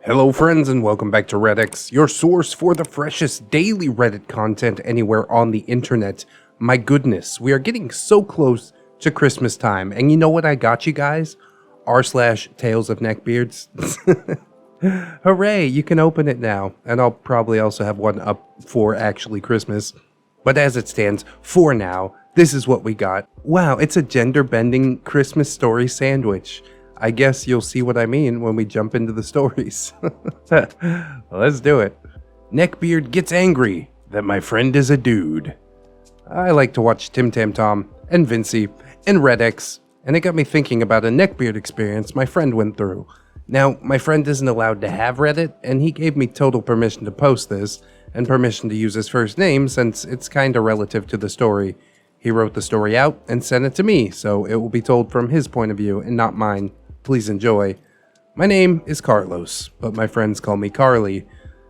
Hello friends and welcome back to ReddX, your source for the freshest daily Reddit content anywhere on the internet. My goodness, we are getting so close to Christmas time, and you know what I got you guys? r/TalesofNeckbeards. Hooray, you can open it now, and I'll probably also have one up for actually Christmas. But as it stands, for now, this is what we got. Wow, it's a gender-bending Christmas story sandwich. I guess you'll see what I mean when we jump into the stories. Let's do it. Neckbeard gets angry that my friend is a dude. I like to watch Tim Tam Tom and Vincy and ReddX, and it got me thinking about a Neckbeard experience my friend went through. Now, my friend isn't allowed to have Reddit, and he gave me total permission to post this, and permission to use his first name since it's kinda relative to the story. He wrote the story out and sent it to me, so it will be told from his point of view and not mine. Please enjoy. My name is Carlos, but my friends call me Carly.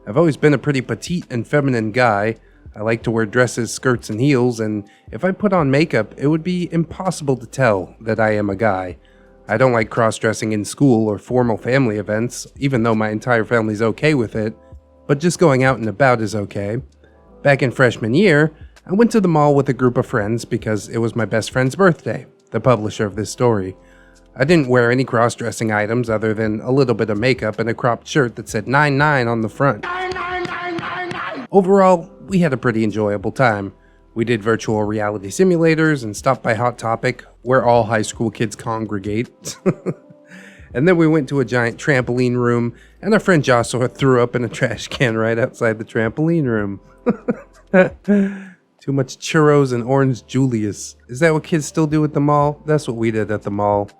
I've always been a pretty petite and feminine guy. I like to wear dresses, skirts, and heels, and if I put on makeup, it would be impossible to tell that I am a guy. I don't like cross-dressing in school or formal family events, even though my entire family's okay with it, but just going out and about is okay. Back in freshman year, I went to the mall with a group of friends because it was my best friend's birthday, the publisher of this story. I didn't wear any cross-dressing items other than a little bit of makeup and a cropped shirt that said 99 on the front. 9. Overall, we had a pretty enjoyable time. We did virtual reality simulators and stopped by Hot Topic, where all high school kids congregate. And then we went to a giant trampoline room, and our friend Joshua threw up in a trash can right outside the trampoline room. Too much churros and orange Julius. Is that what kids still do at the mall? That's what we did at the mall.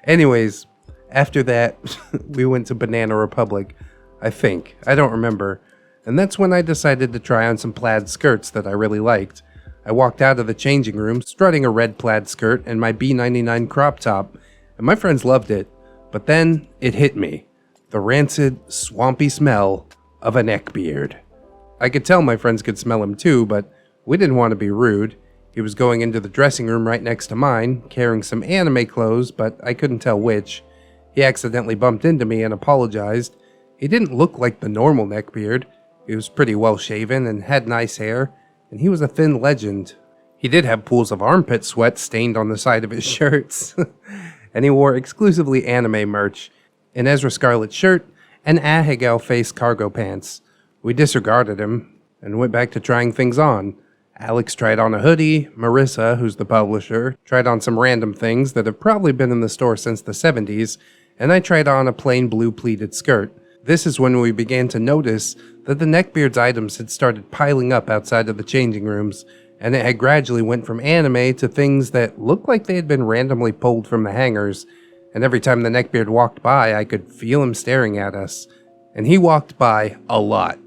Anyways, after that, we went to Banana Republic, I think. I don't remember. And that's when I decided to try on some plaid skirts that I really liked. I walked out of the changing room, strutting a red plaid skirt and my B99 crop top, and my friends loved it. But then, it hit me. The rancid, swampy smell of a neckbeard. I could tell my friends could smell him too, but we didn't want to be rude. He was going into the dressing room right next to mine, carrying some anime clothes, but I couldn't tell which. He accidentally bumped into me and apologized. He didn't look like the normal neckbeard. He was pretty well shaven and had nice hair, and he was a thin legend. He did have pools of armpit sweat stained on the side of his shirts. And he wore exclusively anime merch, an Ezra Scarlet shirt, and Ahegao face cargo pants. We disregarded him and went back to trying things on. Alex tried on a hoodie, Marissa, who's the publisher, tried on some random things that have probably been in the store since the 70s, and I tried on a plain blue pleated skirt. This is when we began to notice that the Neckbeards items had started piling up outside of the changing rooms, and it had gradually went from anime to things that looked like they had been randomly pulled from the hangers, and every time the Neckbeard walked by, I could feel him staring at us. And he walked by a lot,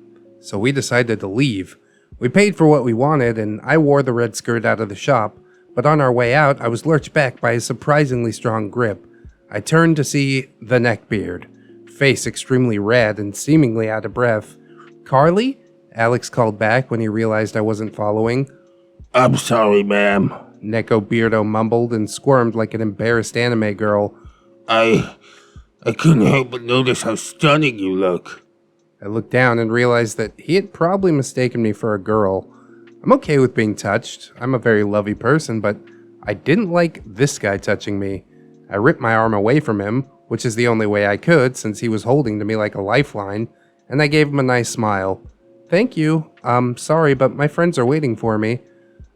so we decided to leave. We paid for what we wanted, and I wore the red skirt out of the shop, but on our way out, I was lurched back by a surprisingly strong grip. I turned to see the Neckbeard, face extremely red and seemingly out of breath. "Carly?" Alex called back when he realized I wasn't following. "I'm sorry, ma'am," Neckbeardo mumbled and squirmed like an embarrassed anime girl. I couldn't help but notice how stunning you look." I looked down and realized that he had probably mistaken me for a girl. I'm okay with being touched. I'm a very lovey person, but I didn't like this guy touching me. I ripped my arm away from him, which is the only way I could since he was holding to me like a lifeline, and I gave him a nice smile. "Thank you. Sorry, but my friends are waiting for me."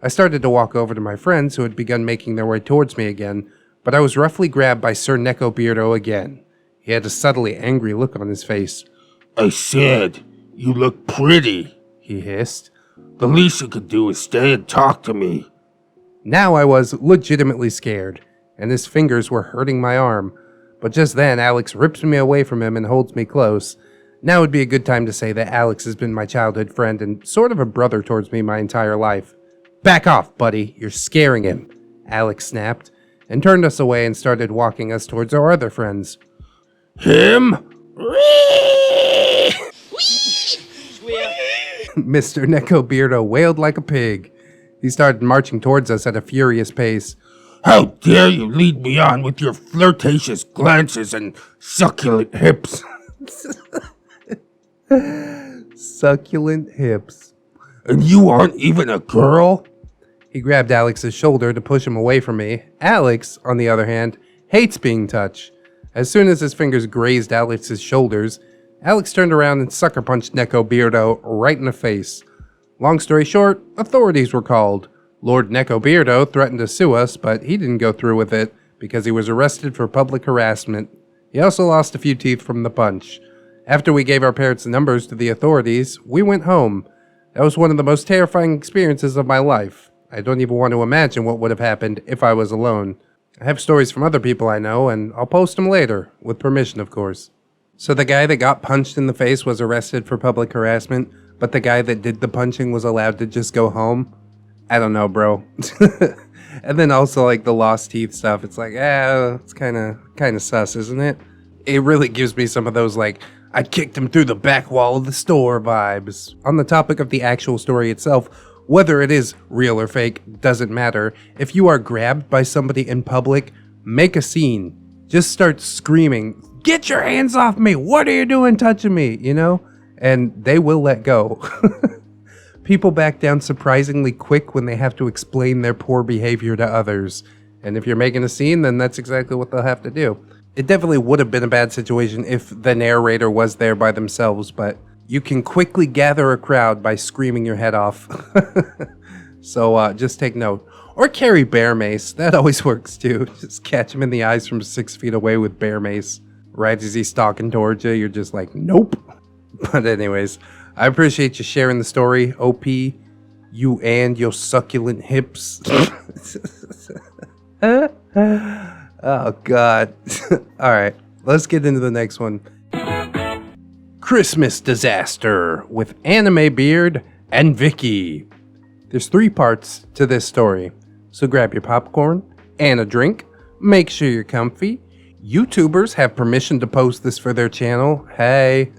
I started to walk over to my friends who had begun making their way towards me again, but I was roughly grabbed by Sir Neckbeardo again. He had a subtly angry look on his face. "I said, you look pretty," he hissed. "The least you could do is stay and talk to me." Now I was legitimately scared, and his fingers were hurting my arm. But just then, Alex rips me away from him and holds me close. Now would be a good time to say that Alex has been my childhood friend and sort of a brother towards me my entire life. "Back off, buddy. You're scaring him," Alex snapped, and turned us away and started walking us towards our other friends. "Him?" Mr. Neckbeardo wailed like a pig. He started marching towards us at a furious pace. How dare you lead me on with your flirtatious glances and succulent hips? Succulent hips. And you aren't even a girl? He grabbed Alex's shoulder to push him away from me. Alex, on the other hand, hates being touched. As soon as his fingers grazed Alex's shoulders, Alex turned around and sucker punched NECKBEARD right in the face. Long story short, authorities were called. Lord NECKBEARD threatened to sue us, but he didn't go through with it because he was arrested for public harassment. He also lost a few teeth from the punch. After we gave our parents' numbers to the authorities, we went home. That was one of the most terrifying experiences of my life. I don't even want to imagine what would have happened if I was alone. I have stories from other people I know, and I'll post them later, with permission, of course. So the guy that got punched in the face was arrested for public harassment, but the guy that did the punching was allowed to just go home? I don't know, bro. And then also, like, the lost teeth stuff. It's like, it's kind of sus, isn't it? It really gives me some of those, like, I kicked him through the back wall of the store vibes. On the topic of the actual story itself, whether it is real or fake doesn't matter. If you are grabbed by somebody in public, make a scene. Just start screaming, "Get your hands off me! What are you doing touching me?" You know? And they will let go. People back down surprisingly quick when they have to explain their poor behavior to others. And if you're making a scene, then that's exactly what they'll have to do. It definitely would have been a bad situation if the narrator was there by themselves, but you can quickly gather a crowd by screaming your head off. So just take note. Or carry bear mace. That always works too. Just catch him in the eyes from 6 feet away with bear mace. Right as he's stalking towards you, you're just like, nope. But anyways, I appreciate you sharing the story, OP. You and your succulent hips. Oh, God. Alright, let's get into the next one. Christmas Disaster with NECKBEARD and Vicky. There's 3 parts to this story, so grab your popcorn and a drink. Make sure you're comfy. YouTubers have permission to post this for their channel. Hey.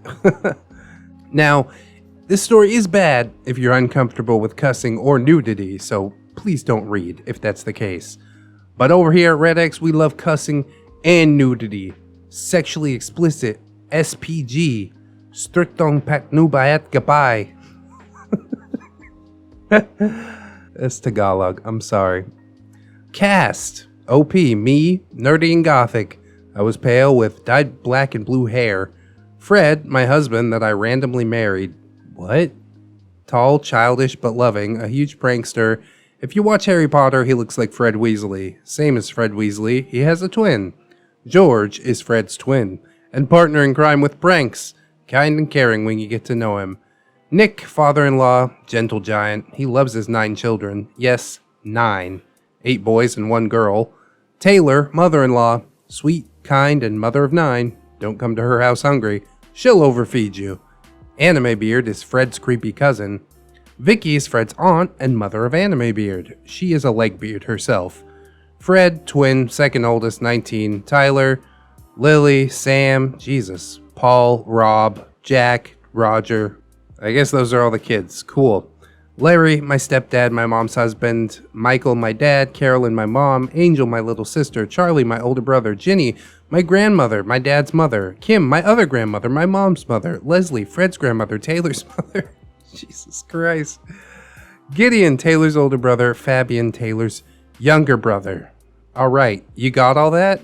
Now, this story is bad if you're uncomfortable with cussing or nudity, so please don't read if that's the case. But over here at ReddX, we love cussing and nudity. Sexually explicit, SPG, Striktong Patnubayat Gabay. That's Tagalog, I'm sorry. Cast, OP, me, nerdy and gothic. I was pale with dyed black and blue hair. Fred, my husband that I randomly married. What? Tall, childish, but loving, a huge prankster. If you watch Harry Potter, he looks like Fred Weasley. Same as Fred Weasley, he has a twin. George is Fred's twin, and partner in crime with pranks. Kind and caring when you get to know him. Nick, father-in-law, gentle giant. He loves his 9 children. Yes, 9. 8 boys and 1 girl. Taylor, mother-in-law. Sweet, kind, and mother of 9. Don't come to her house hungry. She'll overfeed you. NECKBEARD is Fred's creepy cousin. Vicky is Fred's aunt and mother of NECKBEARD. She is a legbeard herself. Fred, twin, second oldest, 19. Tyler, Lily, Sam, Jesus, Paul, Rob, Jack, Roger. I guess those are all the kids. Cool. Larry, my stepdad, my mom's husband. Michael, my dad. Carolyn, my mom. Angel, my little sister. Charlie, my older brother. Ginny, my grandmother, my dad's mother. Kim, my other grandmother, my mom's mother. Leslie, Fred's grandmother, Taylor's mother. Jesus Christ. Gideon, Taylor's older brother. Fabian, Taylor's younger brother. Alright, you got all that?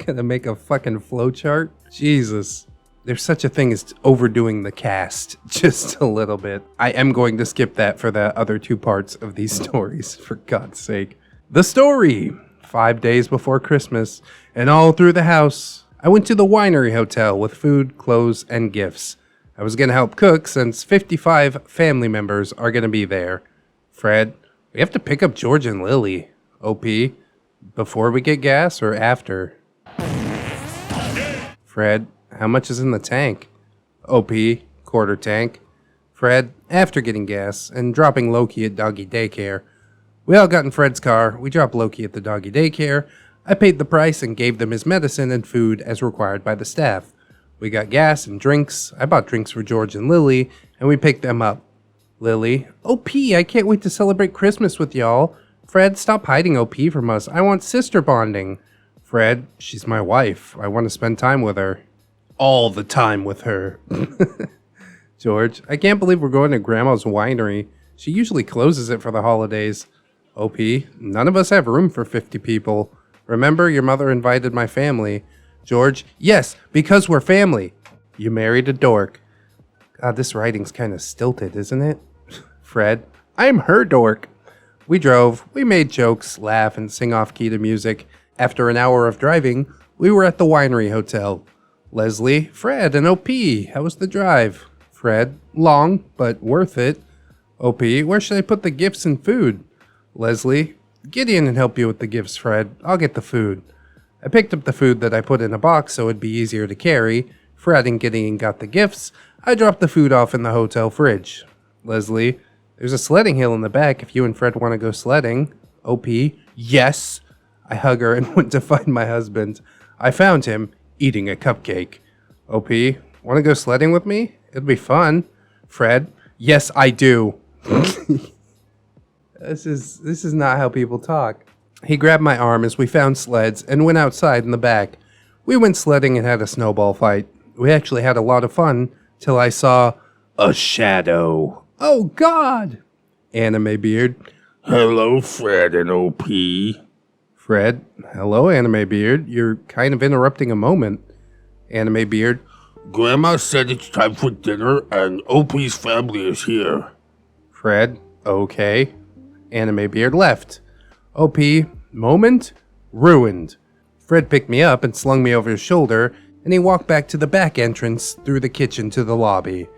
Gonna make a fucking flowchart? Jesus. There's such a thing as overdoing the cast just a little bit. I am going to skip that for the other 2 parts of these stories, for God's sake. The story. 5 days before Christmas, and all through the house, I went to the winery hotel with food, clothes, and gifts. I was going to help cook since 55 family members are going to be there. Fred, we have to pick up George and Lily. OP, before we get gas or after? Fred, how much is in the tank? OP, quarter tank. Fred, after getting gas and dropping Loki at doggy daycare. We all got in Fred's car, we dropped Loki at the doggy daycare, I paid the price and gave them his medicine and food as required by the staff. We got gas and drinks, I bought drinks for George and Lily, and we picked them up. Lily, OP, I can't wait to celebrate Christmas with y'all. Fred, stop hiding OP from us. I want sister bonding. Fred, she's my wife. I want to spend time with her. All the time with her. George, I can't believe we're going to Grandma's winery. She usually closes it for the holidays. OP, none of us have room for 50 people. Remember, your mother invited my family. George, yes, because we're family. You married a dork. God, this writing's kind of stilted, isn't it? Fred, I'm her dork. We drove, we made jokes, laugh, and sing off-key to music. After an hour of driving, we were at the winery hotel. Leslie, Fred, and OP, how was the drive? Fred, long, but worth it. OP, where should I put the gifts and food? Leslie, Gideon can help you with the gifts, Fred. I'll get the food. I picked up the food that I put in a box so it'd be easier to carry. Fred and Gideon got the gifts. I dropped the food off in the hotel fridge. Leslie, there's a sledding hill in the back if you and Fred want to go sledding. OP, yes. I hug her and went to find my husband. I found him eating a cupcake. OP, want to go sledding with me? It'll be fun. Fred, yes, I do. This is not how people talk. He grabbed my arm as we found sleds and went outside in the back. We went sledding and had a snowball fight. We actually had a lot of fun till I saw a shadow. Oh, God! Anime Beard. Hello, Fred and OP. Fred. Hello, Anime Beard. You're kind of interrupting a moment. Anime Beard. Grandma said it's time for dinner and OP's family is here. Fred. Okay. Anime Beard left. OP. Moment. Ruined. Fred picked me up and slung me over his shoulder, and he walked back to the back entrance through the kitchen to the lobby.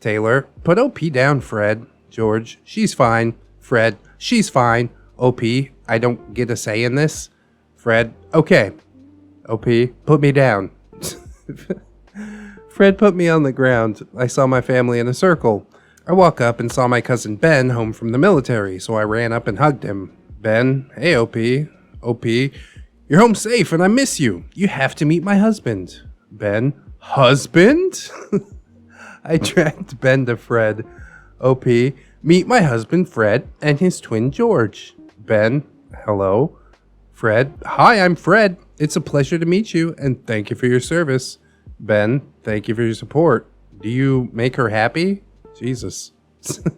Taylor. Put OP down, Fred. George. She's fine. Fred. She's fine. OP. I don't get a say in this. Fred. Okay. OP. Put me down. Fred put me on the ground. I saw my family in a circle. I walk up and saw my cousin Ben home from the military, so I ran up and hugged him. Ben, hey OP. OP, you're home safe and I miss you. You have to meet my husband. Ben, husband? I dragged Ben to Fred. OP, meet my husband Fred and his twin George. Ben, hello. Fred, hi, I'm Fred. It's a pleasure to meet you and thank you for your service. Ben, thank you for your support. Do you make her happy? Jesus.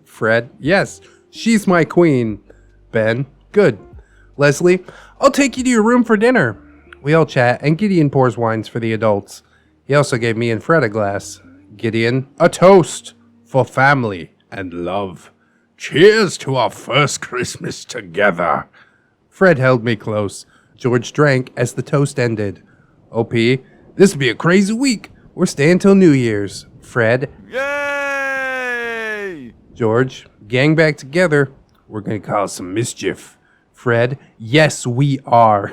Fred, yes, she's my queen. Ben, good. Leslie, I'll take you to your room for dinner. We all chat, and Gideon pours wines for the adults. He also gave me and Fred a glass. Gideon, a toast for family and love. Cheers to our first Christmas together. Fred held me close. George drank as the toast ended. OP, this'll be a crazy week. We're staying till New Year's. Fred, Yay! George, gang back together. We're gonna cause some mischief. Fred, yes, we are.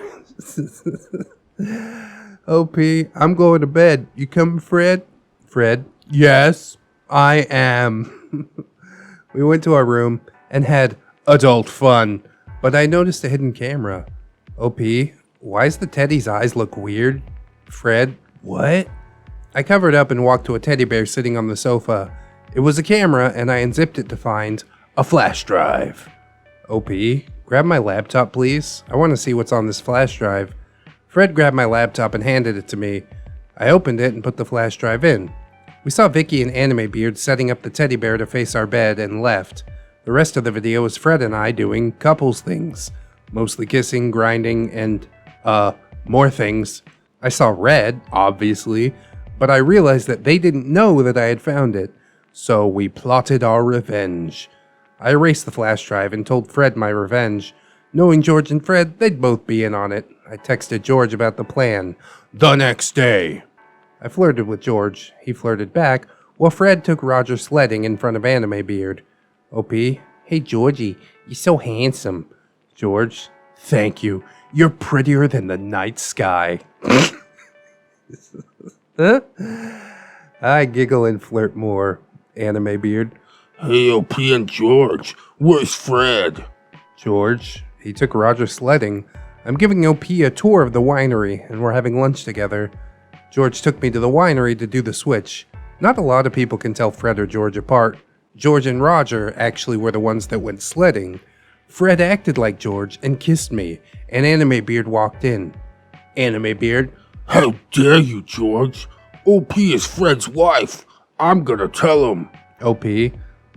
OP, I'm going to bed. You coming, Fred? Fred, yes, I am. We went to our room and had adult fun, but I noticed a hidden camera. OP, why's the teddy's eyes look weird? Fred, what? I covered up and walked to a teddy bear sitting on the sofa. It was a camera, and I unzipped it to find a flash drive. OP, grab my laptop, please. I want to see what's on this flash drive. Fred grabbed my laptop and handed it to me. I opened it and put the flash drive in. We saw Vicky and Anime Beard setting up the teddy bear to face our bed and left. The rest of the video was Fred and I doing couples things. Mostly kissing, grinding, and, more things. I saw red, obviously, but I realized that they didn't know that I had found it. So we plotted our revenge. I erased the flash drive and told Fred my revenge. Knowing George and Fred, they'd both be in on it. I texted George about the plan. The next day. I flirted with George. He flirted back, while Fred took Roger sledding in front of Anime Beard. OP, hey Georgie, you're so handsome. George, thank you. You're prettier than the night sky. Huh? I giggle and flirt more. Anime Beard. Hey, OP and George, where's Fred? George, he took Roger sledding. I'm giving OP a tour of the winery, and we're having lunch together. George took me to the winery to do the switch. Not a lot of people can tell Fred or George apart. George and Roger actually were the ones that went sledding. Fred acted like George and kissed me, and Anime Beard walked in. Anime Beard, How dare you, George? OP is Fred's wife. I'm gonna tell him. OP,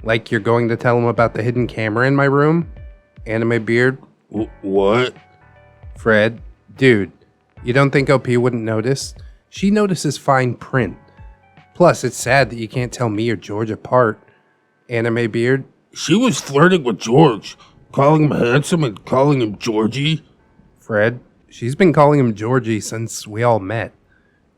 like you're going to tell him about the hidden camera in my room? Anime Beard, What? Fred, dude, you don't think OP wouldn't notice? She notices fine print. Plus, it's sad that you can't tell me or George apart. Anime Beard, She was flirting with George, calling him handsome and calling him Georgie. Fred, she's been calling him Georgie since we all met.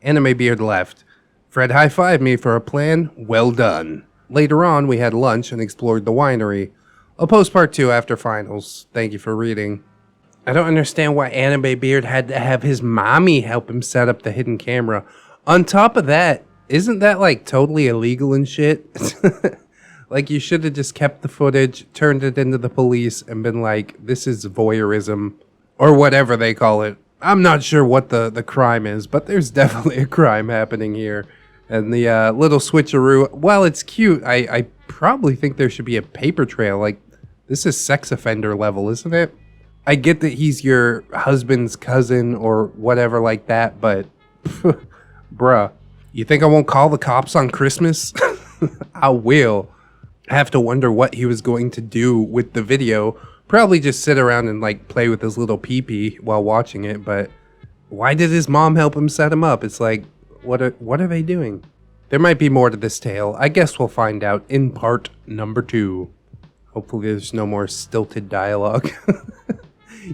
Anime Beard left. Fred high-fived me for a plan well done. Later on, we had lunch and explored the winery. I'll post part 2 after finals. Thank you for reading. I don't understand why Anime Beard had to have his mommy help him set up the hidden camera. On top of that, isn't that like totally illegal and shit? Like you should have just kept the footage, turned it into the police, and been like, this is voyeurism. Or whatever they call it. I'm not sure what the crime is, but there's definitely a crime happening here. And the little switcheroo, while it's cute, I probably think there should be a paper trail. Like, this is sex offender level, isn't it? I get that he's your husband's cousin or whatever like that, but bruh, you think I won't call the cops on Christmas? I will. I have to wonder what he was going to do with the video. Probably just sit around and like play with his little pee-pee while watching it, but why did his mom help him set him up? It's like, what are they doing? There might be more to this tale. I guess we'll find out in part number 2. Hopefully there's no more stilted dialogue.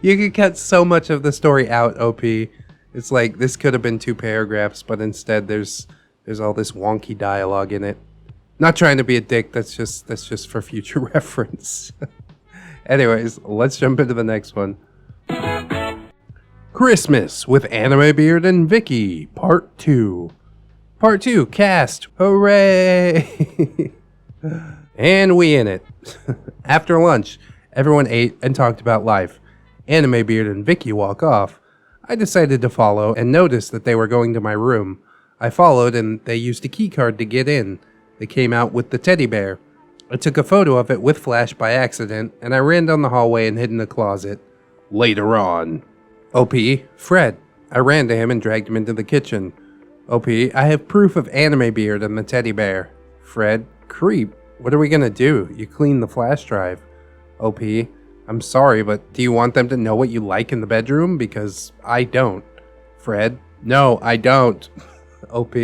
You could cut so much of the story out, OP. It's like this could have been 2 paragraphs, but instead there's all this wonky dialogue in it. Not trying to be a dick, that's just for future reference. Anyways, let's jump into the next one. Christmas with Anime Beard and Vicky, Part 2. Part 2, cast. Hooray! And we in it. After lunch, everyone ate and talked about life. Anime Beard and Vicky walk off. I decided to follow and noticed that they were going to my room. I followed and they used a key card to get in. They came out with the teddy bear. I took a photo of it with flash by accident, and I ran down the hallway and hid in the closet. Later on. OP, Fred. I ran to him and dragged him into the kitchen. OP, I have proof of Anime Beard and the teddy bear. Fred, creep. What are we gonna do? You cleaned the flash drive. OP, I'm sorry, but do you want them to know what you like in the bedroom? Because I don't. Fred, no, I don't. OP,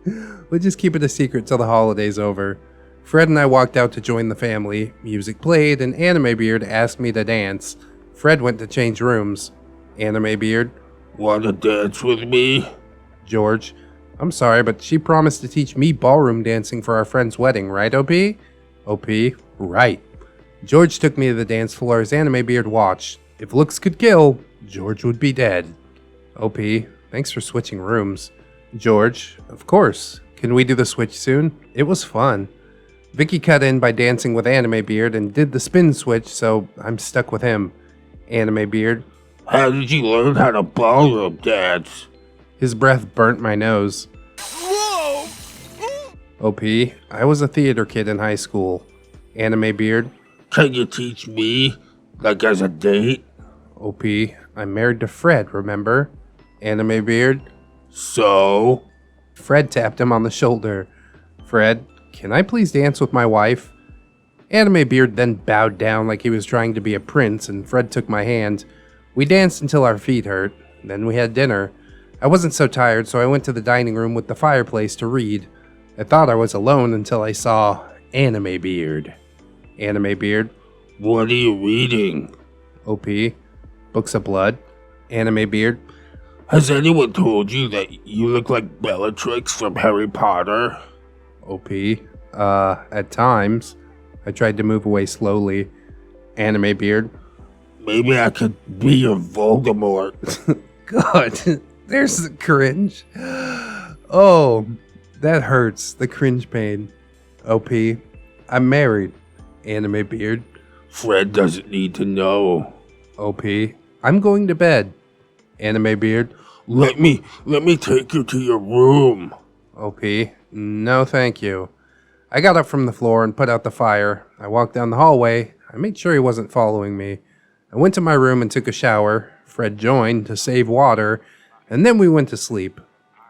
we'll just keep it a secret till the holiday's over. Fred and I walked out to join the family. Music played, and Anime Beard asked me to dance. Fred went to change rooms. Anime Beard, Wanna dance with me? George, I'm sorry, but she promised to teach me ballroom dancing for our friend's wedding, right, OP? OP, right. George took me to the dance floor as Anime Beard watched. If looks could kill, George would be dead. OP, thanks for switching rooms. George, of course. Can we do the switch soon? It was fun. Vicky cut in by dancing with Anime Beard and did the spin switch, so I'm stuck with him. Anime Beard, How did you learn how to ballroom dance? his breath burnt my nose. Whoa! OP, I was a theater kid in high school. Anime Beard, Can you teach me? Like as a date? OP, I'm married to Fred, remember? Anime Beard, So? Fred tapped him on the shoulder. Fred, can I please dance with my wife? Anime Beard then bowed down like he was trying to be a prince, and Fred took my hand. We danced until our feet hurt. Then we had dinner. I wasn't so tired, so I went to the dining room with the fireplace to read. I thought I was alone until I saw Anime Beard. Anime Beard, What are you reading? OP, Books of Blood. Anime Beard, Has anyone told you that you look like Bellatrix from Harry Potter? OP, at times. I tried to move away slowly. Anime Beard, Maybe I could be your Voldemort. God, there's the cringe. Oh, that hurts. The cringe pain. OP, I'm married. Anime Beard, Fred doesn't need to know. OP, I'm going to bed. Anime Beard, Let me take you to your room. OP, no thank you. I got up from the floor and put out the fire. I walked down the hallway. I made sure he wasn't following me. I went to my room and took a shower. Fred joined to save water, and then we went to sleep.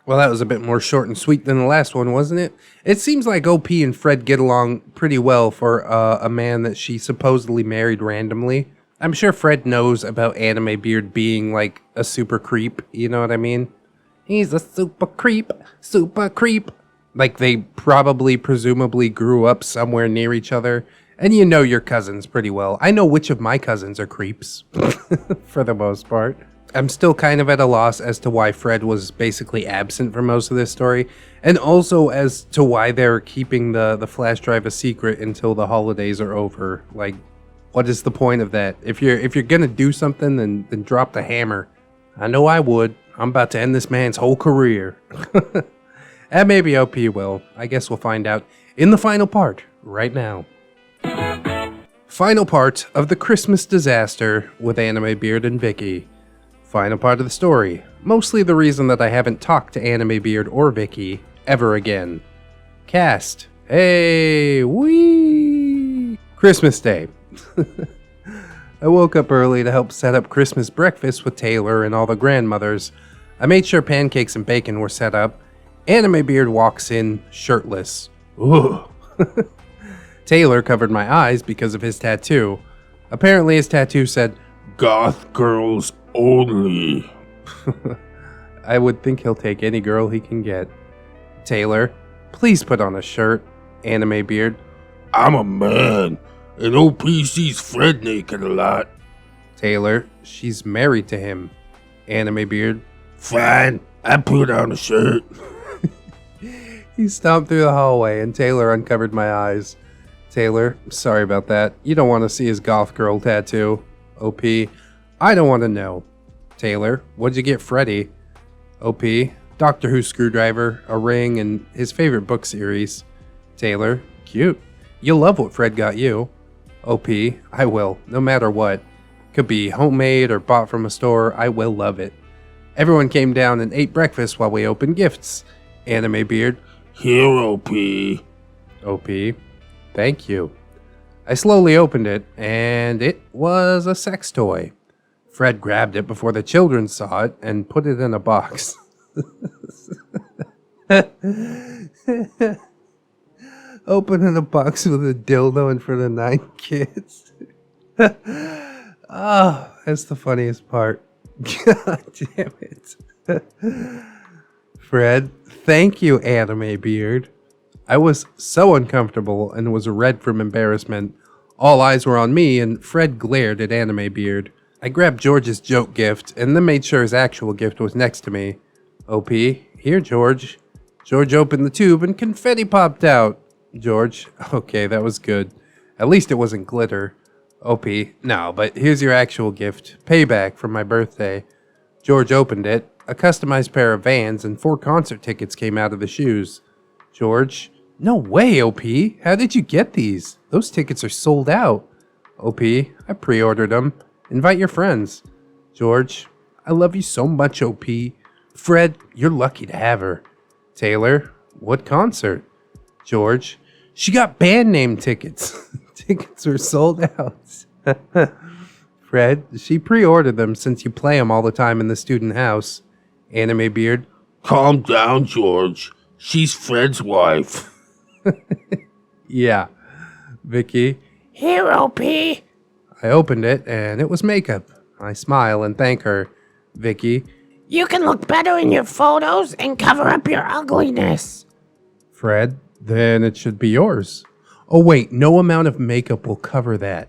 Well, that was a bit more short and sweet than the last one, wasn't it? It seems like OP and Fred get along pretty well for a man that she supposedly married randomly. I'm sure Fred knows about Anime Beard being like a super creep, you know what I mean? He's a super creep, super creep. Like they probably, presumably grew up somewhere near each other. And you know your cousins pretty well. I know which of my cousins are creeps, for the most part. I'm still kind of at a loss as to why Fred was basically absent for most of this story, and also as to why they're keeping the flash drive a secret until the holidays are over. Like, what is the point of that? If you're gonna do something, then drop the hammer. I know I would. I'm about to end this man's whole career. And maybe OP will. I guess we'll find out in the final part right now. Final part of the Christmas disaster with Anime Beard and Vicky. Final part of the story. Mostly the reason that I haven't talked to Anime Beard or Vicky ever again. Cast. Hey, wee! Christmas Day. I woke up early to help set up Christmas breakfast with Taylor and all the grandmothers. I made sure pancakes and bacon were set up. Anime Beard walks in shirtless. Ugh. Taylor covered my eyes because of his tattoo. Apparently his tattoo said, Goth girls only. I would think he'll take any girl he can get. Taylor, please put on a shirt. Anime Beard. I'm a man, and OP sees Fred naked a lot. Taylor, she's married to him. Anime Beard. Fine, I put on a shirt. He stomped through the hallway and Taylor uncovered my eyes. Taylor, sorry about that. You don't want to see his goth girl tattoo. OP, I don't want to know. Taylor, what'd you get Freddy? OP, Doctor Who screwdriver, a ring, and his favorite book series. Taylor, cute. You'll love what Fred got you. OP, I will, no matter what. Could be homemade or bought from a store, I will love it. Everyone came down and ate breakfast while we opened gifts. Anime Beard. Here, OP. OP, thank you. I slowly opened it, and it was a sex toy. Fred grabbed it before the children saw it and put it in a box. Opening a box with a dildo in front of 9 kids. Oh, that's the funniest part. God damn it. Fred, thank you, Anime Beard. I was so uncomfortable and was red from embarrassment. All eyes were on me, and Fred glared at Anime Beard. I grabbed George's joke gift, and then made sure his actual gift was next to me. OP, here, George. George opened the tube, and confetti popped out. George, okay, that was good. At least it wasn't glitter. OP, no, but here's your actual gift. Payback from my birthday. George opened it. A customized pair of Vans and 4 concert tickets came out of the shoes. George, no way, OP. How did you get these? Those tickets are sold out. OP, I pre-ordered them. Invite your friends. George, I love you so much, OP. Fred, you're lucky to have her. Taylor, what concert? George, she got band name tickets. Tickets were sold out. Fred, she pre-ordered them since you play them all the time in the student house. Anime Beard, Calm down, George. She's Fred's wife. yeah. Vicky, Here, OP. I opened it and it was makeup. I smile and thank her. Vicky, You can look better in your photos and cover up your ugliness. Fred, then it should be yours. Oh wait, no amount of makeup will cover that.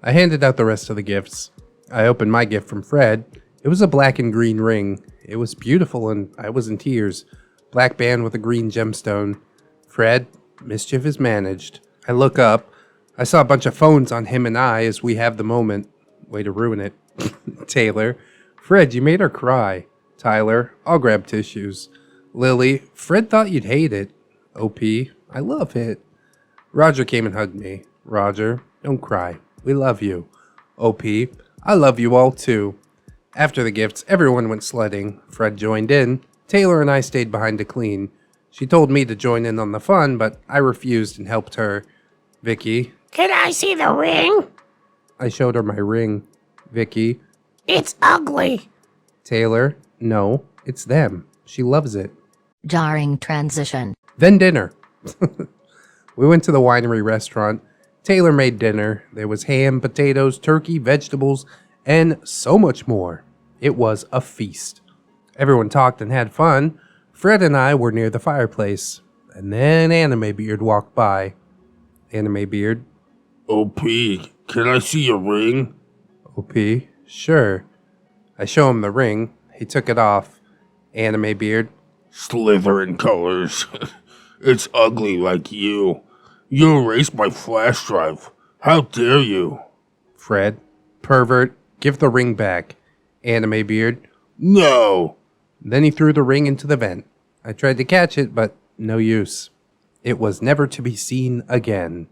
I handed out the rest of the gifts. I opened my gift from Fred. It was a black and green ring. It was beautiful and I was in tears. Black band with a green gemstone. Fred, mischief is managed. I look up. I saw a bunch of phones on him and I as we have the moment. Way to ruin it. Taylor, Fred, you made her cry. Tyler, I'll grab tissues. Lily, Fred thought you'd hate it. OP, I love it. Roger came and hugged me. Roger, don't cry. We love you. OP, I love you all too. After the gifts, everyone went sledding. Fred joined in. Taylor and I stayed behind to clean. She told me to join in on the fun, but I refused and helped her. Vicky, Can I see the ring? I showed her my ring. Vicky. It's ugly. Taylor. No, it's them. She loves it. Jarring transition. Then dinner. We went to the winery restaurant. Taylor made dinner. There was ham, potatoes, turkey, vegetables, and so much more. It was a feast. Everyone talked and had fun. Fred and I were near the fireplace. And then Anime Beard walked by. Anime Beard. OP, can I see your ring? OP. Sure. I show him the ring. He took it off. Anime Beard. Slytherin colors. It's ugly like you. You erased my flash drive. How dare you? Fred. Pervert. Give the ring back. Anime Beard. No. Then he threw the ring into the vent. I tried to catch it, but no use. It was never to be seen again.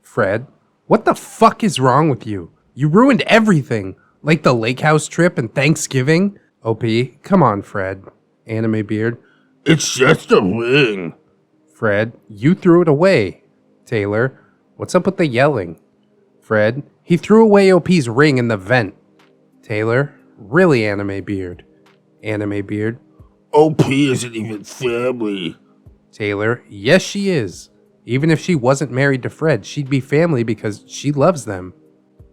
Fred. What the fuck is wrong with you? You ruined everything. Like the lake house trip and Thanksgiving. OP. Come on, Fred. Anime Beard. It's just a ring. Fred. You threw it away. Taylor. What's up with the yelling? Fred. He threw away OP's ring in the vent. Taylor. Really, Anime Beard. Anime Beard. OP isn't even family. Taylor. Yes, she is. Even if she wasn't married to Fred, she'd be family because she loves them.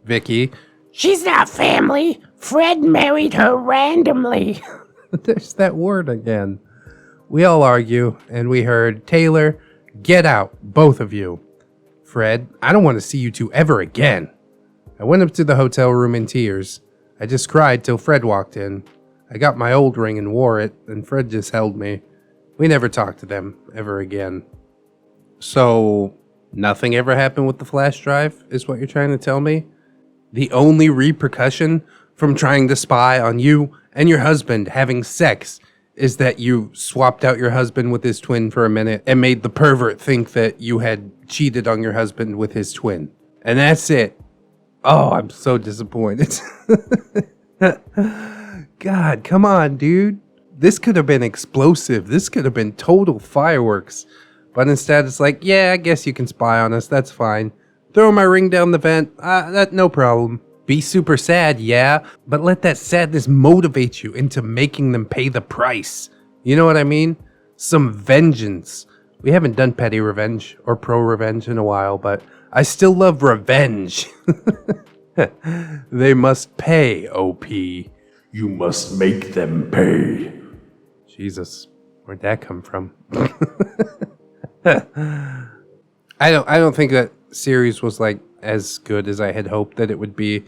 Vicky. She's not family. Fred married her randomly. There's that word again. We all argue, and we heard, Taylor, get out, both of you. Fred, I don't want to see you two ever again. I went up to the hotel room in tears. I just cried till Fred walked in. I got my old ring and wore it, and Fred just held me. We never talked to them ever again. So, nothing ever happened with the flash drive, is what you're trying to tell me? The only repercussion from trying to spy on you and your husband having sex is that you swapped out your husband with his twin for a minute and made the pervert think that you had cheated on your husband with his twin. And that's it. Oh, I'm so disappointed. God, come on, dude. This could have been explosive. This could have been total fireworks. But instead, it's like, yeah, I guess you can spy on us. That's fine. Throw my ring down the vent. That no problem. Be super sad, yeah, but let that sadness motivate you into making them pay the price. You know what I mean? Some vengeance. We haven't done petty revenge or pro revenge in a while, but I still love revenge. They must pay, OP. You must make them pay. Jesus, where'd that come from? I don't think that series was like as good as I had hoped that it would be.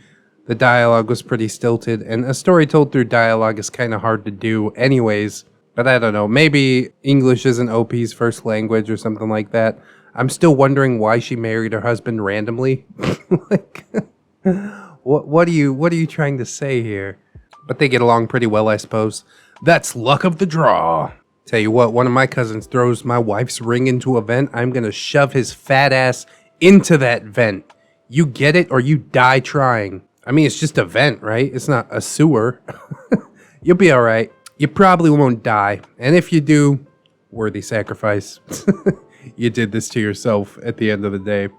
The dialogue was pretty stilted, and a story told through dialogue is kind of hard to do anyways. But I don't know, maybe English isn't OP's first language or something like that. I'm still wondering why she married her husband randomly. Like, what are you trying to say here? But they get along pretty well, I suppose. That's luck of the draw. Tell you what, one of my cousins throws my wife's ring into a vent, I'm gonna shove his fat ass into that vent. You get it or you die trying. I mean, it's just a vent, right? It's not a sewer. You'll be alright. You probably won't die. And if you do, worthy sacrifice. You did this to yourself at the end of the day.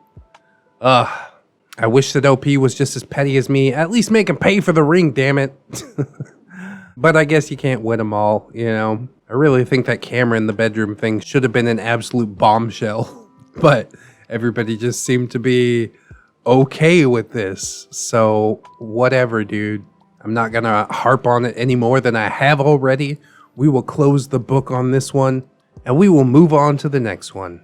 I wish that OP was just as petty as me. At least make him pay for the ring, damn it. But I guess you can't win them all, you know? I really think that camera in the bedroom thing should have been an absolute bombshell. But everybody just seemed to be okay with this. So whatever, dude. I'm not gonna harp on it any more than I have already. We will close the book on this one, and we will move on to the next one.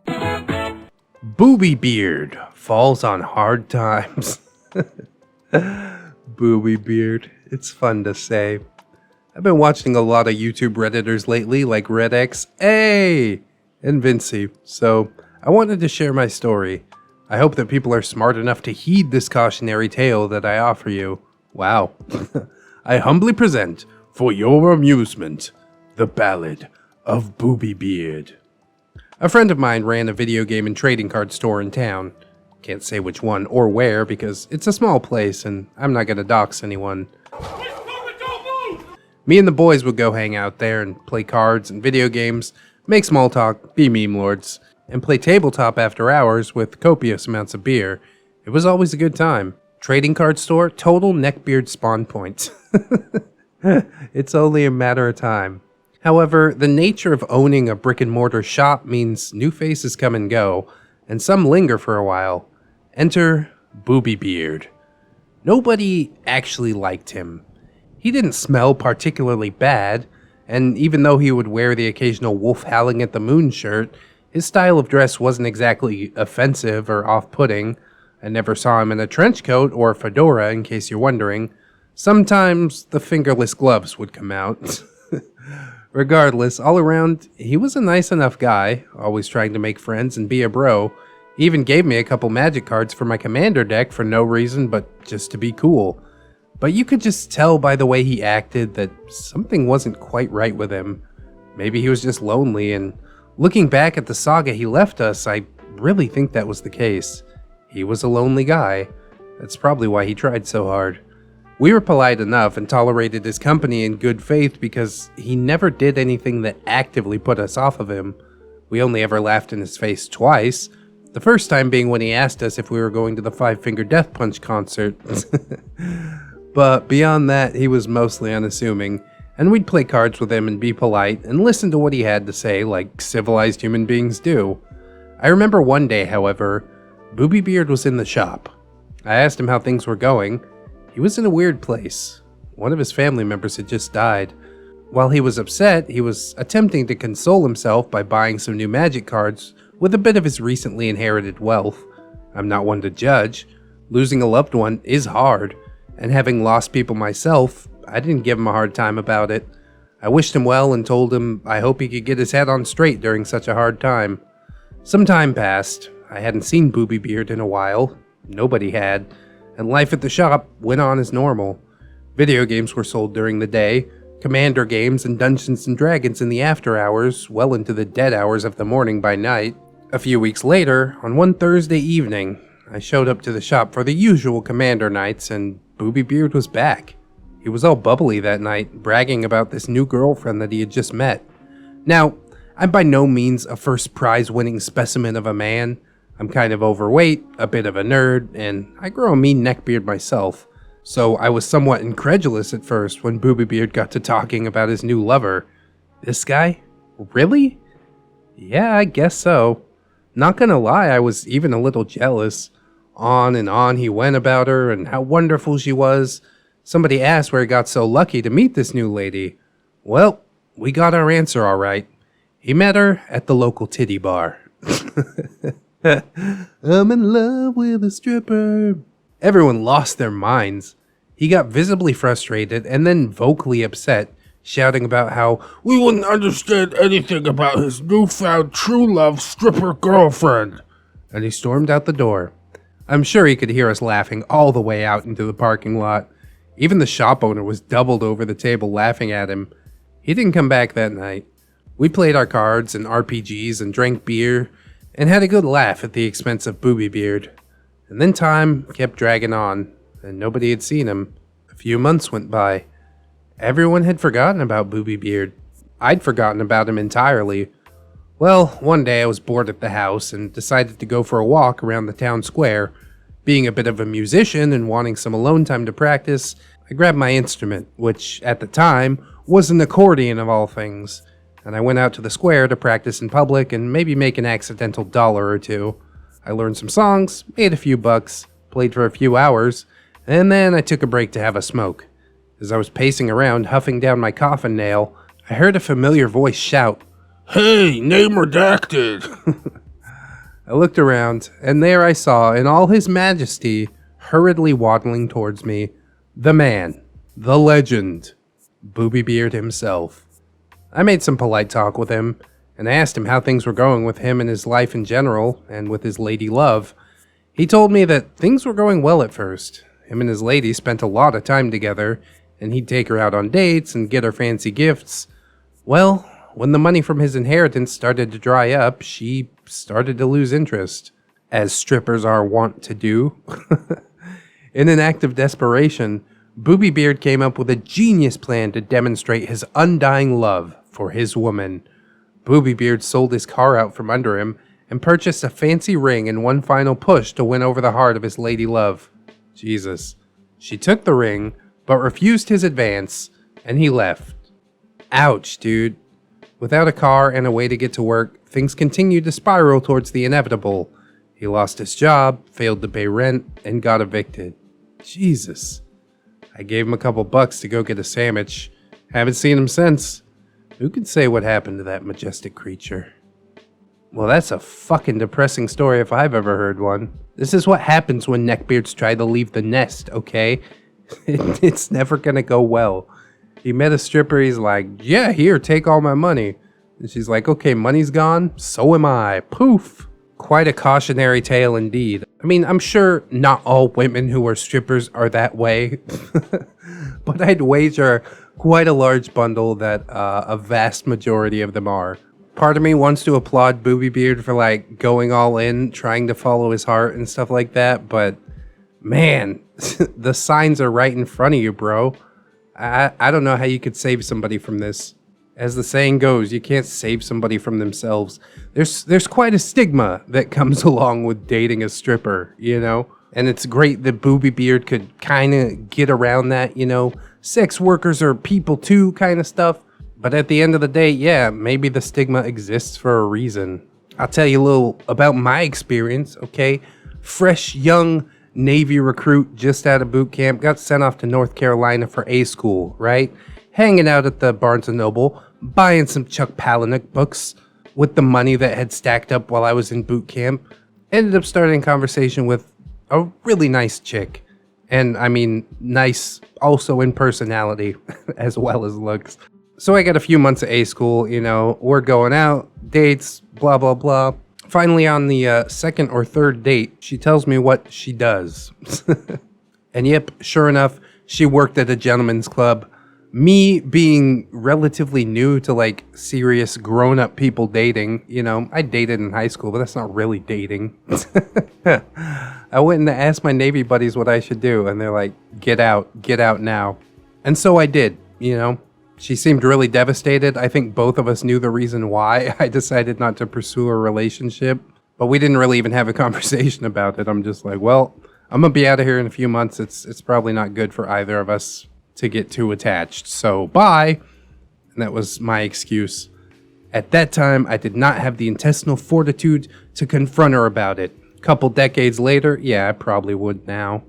Boobybeard falls on hard times. Boobybeard. It's fun to say. I've been watching a lot of YouTube Redditors lately, like ReddX, and Vinci, so I wanted to share my story. I hope that people are smart enough to heed this cautionary tale that I offer you. Wow. I humbly present, for your amusement, the Ballad of Boobybeard. A friend of mine ran a video game and trading card store in town. Can't say which one or where because it's a small place and I'm not gonna dox anyone. Me and the boys would go hang out there and play cards and video games, make small talk, be meme lords, and play tabletop after hours with copious amounts of beer. It was always a good time. Trading card store, total Neckbeard spawn points. It's only a matter of time. However, the nature of owning a brick and mortar shop means new faces come and go, and some linger for a while. Enter Boobybeard. Nobody actually liked him. He didn't smell particularly bad, and even though he would wear the occasional wolf howling at the moon shirt, his style of dress wasn't exactly offensive or off-putting. I never saw him in a trench coat or a fedora, in case you're wondering. Sometimes the fingerless gloves would come out. Regardless, all around, he was a nice enough guy, always trying to make friends and be a bro. He even gave me a couple magic cards for my commander deck for no reason but just to be cool. But you could just tell by the way he acted that something wasn't quite right with him. Maybe he was just lonely, and looking back at the saga he left us, I really think that was the case. He was a lonely guy. That's probably why he tried so hard. We were polite enough and tolerated his company in good faith because he never did anything that actively put us off of him. We only ever laughed in his face twice, the first time being when he asked us if we were going to the Five Finger Death Punch concert. But beyond that, he was mostly unassuming, and we'd play cards with him and be polite and listen to what he had to say like civilized human beings do. I remember one day, however, Boobybeard was in the shop. I asked him how things were going. He was in a weird place. One of his family members had just died. While he was upset, he was attempting to console himself by buying some new magic cards with a bit of his recently inherited wealth. I'm not one to judge. Losing a loved one is hard, and having lost people myself, I didn't give him a hard time about it. I wished him well and told him I hope he could get his head on straight during such a hard time. Some time passed. I hadn't seen Boobybeard in a while. Nobody had. And life at the shop went on as normal. Video games were sold during the day, Commander games and Dungeons and Dragons in the after hours, well into the dead hours of the morning by night. A few weeks later, on one Thursday evening, I showed up to the shop for the usual Commander nights, and Boobybeard was back. He was all bubbly that night, bragging about this new girlfriend that he had just met. Now, I'm by no means a first prize winning specimen of a man. I'm kind of overweight, a bit of a nerd, and I grow a mean neckbeard myself, so I was somewhat incredulous at first when Boobybeard got to talking about his new lover. This guy? Really? Yeah, I guess so. Not gonna lie, I was even a little jealous. On and on he went about her and how wonderful she was. Somebody asked where he got so lucky to meet this new lady. Well, we got our answer all right. He met her at the local titty bar. I'm in love with a stripper. Everyone lost their minds. He got visibly frustrated and then vocally upset, shouting about how We wouldn't understand anything about his newfound true love stripper girlfriend. and he stormed out the door. I'm sure he could hear us laughing all the way out into the parking lot. Even the shop owner was doubled over the table laughing at him. He didn't come back that night. We played our cards and RPGs and drank beer and had a good laugh at the expense of Boobybeard. And then time kept dragging on, and nobody had seen him. A few months went by. Everyone had forgotten about Boobybeard. I'd forgotten about him entirely. Well, one day I was bored at the house and decided to go for a walk around the town square. Being a bit of a musician and wanting some alone time to practice, I grabbed my instrument, which at the time was an accordion of all things, and I went out to the square to practice in public and maybe make an accidental $1 or $2. I learned some songs, made a few bucks, played for a few hours, and then I took a break to have a smoke. As I was pacing around, huffing down my coffin nail, I heard a familiar voice shout, Hey, name redacted. I looked around, and there I saw, in all his majesty, hurriedly waddling towards me, the man, the legend, Boobybeard himself. I made some polite talk with him, and asked him how things were going with him and his life in general, and with his lady love. He told me that things were going well at first. Him and his lady spent a lot of time together, and he'd take her out on dates and get her fancy gifts. Well, when the money from his inheritance started to dry up, she started to lose interest, as strippers are wont to do. In an act of desperation, Boobybeard came up with a genius plan to demonstrate his undying love for his woman. Boobybeard sold his car out from under him and purchased a fancy ring in one final push to win over the heart of his lady love. Jesus. She took the ring, but refused his advance, and he left. Ouch, dude. Without a car and a way to get to work, things continued to spiral towards the inevitable. He lost his job, failed to pay rent, and got evicted. Jesus. I gave him a couple bucks to go get a sandwich. Haven't seen him since. Who can say what happened to that majestic creature? Well, that's a fucking depressing story if I've ever heard one. This is what happens when neckbeards try to leave the nest, okay? It's never gonna go well. He met a stripper, he's like, yeah, here, take all my money. And she's like, okay, money's gone, so am I. Poof. Quite a cautionary tale indeed. I mean, I'm sure not all women who are strippers are that way. But I'd wager quite a large bundle that a vast majority of them are. Part of me wants to applaud Boobybeard for like going all in, trying to follow his heart and stuff like that, but man, the signs are right in front of you, bro. I don't know how you could save somebody from this. As the saying goes, you can't save somebody from themselves. There's quite a stigma that comes along with dating a stripper, you know? And it's great that Boobybeard could kind of get around that, you know? Sex workers are people too kind of stuff. But at the end of the day, yeah, maybe the stigma exists for a reason. I'll tell you a little about my experience, okay? Fresh, young Navy recruit just out of boot camp, got sent off to North Carolina for A school, right? Hanging out at the Barnes & Noble, buying some Chuck Palahniuk books with the money that had stacked up while I was in boot camp. Ended up starting a conversation with a really nice chick. And I mean, nice also in personality as well as looks. So I got a few months of A school, you know, we're going out, dates, blah, blah, blah. Finally, on the second or third date, she tells me what she does. And yep, sure enough, she worked at a gentleman's club. Me being relatively new to like serious grown-up people dating, you know, I dated in high school, but that's not really dating. I went and asked my Navy buddies what I should do, and they're like, get out now. And so I did, you know. She seemed really devastated. I think both of us knew the reason why I decided not to pursue a relationship, but we didn't really even have a conversation about it. I'm just like, well, I'm gonna be out of here in a few months. It's probably not good for either of us to get too attached, so bye. And that was my excuse. At that time, I did not have the intestinal fortitude to confront her about it. Couple decades later, yeah, I probably would now.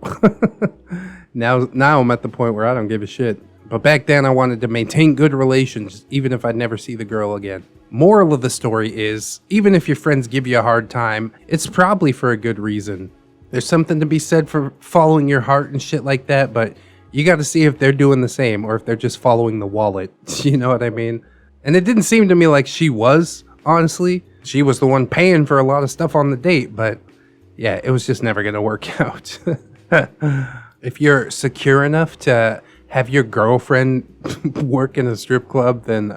Now I'm at the point where I don't give a shit. But back then I wanted to maintain good relations, even if I'd never see the girl again. Moral of the story is, even if your friends give you a hard time, it's probably for a good reason. There's something to be said for following your heart and shit like that, but you gotta see if they're doing the same, or if they're just following the wallet. You know what I mean? And it didn't seem to me like she was, honestly. She was the one paying for a lot of stuff on the date, but yeah, it was just never gonna work out. If you're secure enough to have your girlfriend work in a strip club, then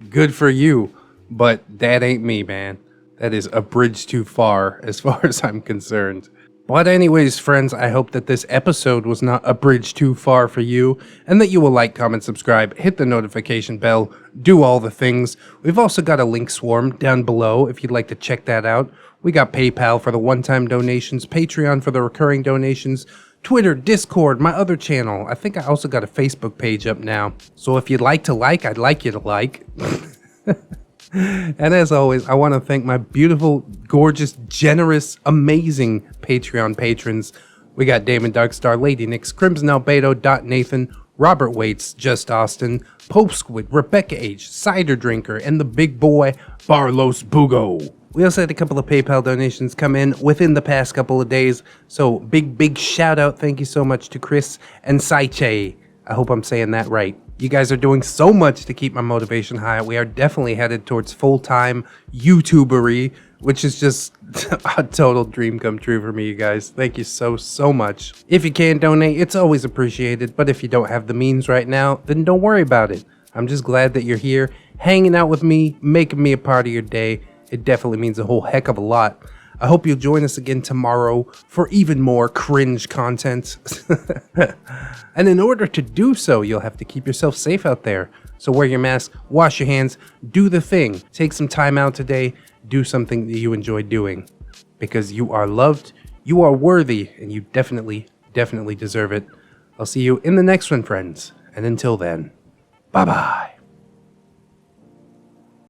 good for you. But that ain't me, man. That is a bridge too far as I'm concerned. But anyways, friends, I hope that this episode was not a bridge too far for you, and that you will like, comment, subscribe, hit the notification bell, do all the things. We've also got a link swarm down below if you'd like to check that out. We got PayPal for the one-time donations, Patreon for the recurring donations, Twitter, Discord, my other channel. I think I also got a Facebook page up now. So if you'd like to like, I'd like you to like. And as always, I want to thank my beautiful, gorgeous, generous, amazing Patreon patrons. We got Damon Darkstar, Lady Nix, Crimson Albedo, Dot Nathan, Robert Waits, Just Austin, Pope Squid, Rebecca H, Cider Drinker, and the big boy, Barlos Bugo. We also had a couple of PayPal donations come in within the past couple of days, so big shout out, thank you so much to Chris and Saiche. I hope I'm saying that right. You guys are doing so much to keep my motivation high. We are definitely headed towards full-time YouTubery, which is just a total dream come true for me, you guys. Thank you so much. If you can donate, it's always appreciated, but if you don't have the means right now, then don't worry about it. I'm just glad that you're here, hanging out with me, making me a part of your day. It definitely means a whole heck of a lot. I hope you'll join us again tomorrow for even more cringe content. And in order to do so, you'll have to keep yourself safe out there. So wear your mask, wash your hands, do the thing. Take some time out today, do something that you enjoy doing. Because you are loved, you are worthy, and you definitely definitely deserve it. I'll see you in the next one, friends. And until then, bye-bye.